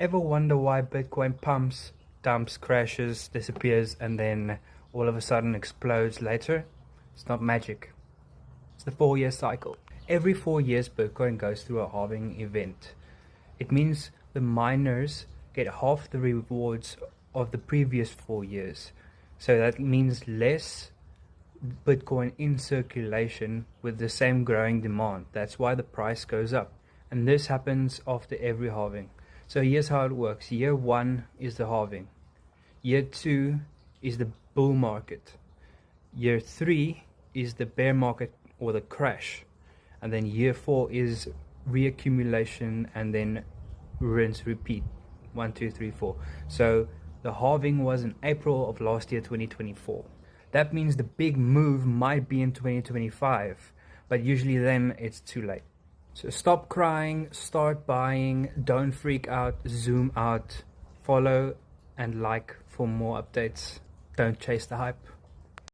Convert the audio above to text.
Ever wonder why Bitcoin pumps, dumps, crashes, disappears, and then all of a sudden explodes later? It's not magic. It's the 4-year cycle. Every 4 years, Bitcoin goes through a halving event. It means the miners get half the rewards of the previous 4 years. So that means less Bitcoin in circulation with the same growing demand. That's why the price goes up. And this happens after every halving. So here's how it works. Year 1 is the halving. Year 2 is the bull market. Year 3 is the bear market or the crash. And then year 4 is reaccumulation and then rinse, repeat. 1, 2, 3, 4. So the halving was in April of last year, 2024. That means the big move might be in 2025, but usually then it's too late. So stop crying, start buying, don't freak out, zoom out, follow and like for more updates. Don't chase the hype.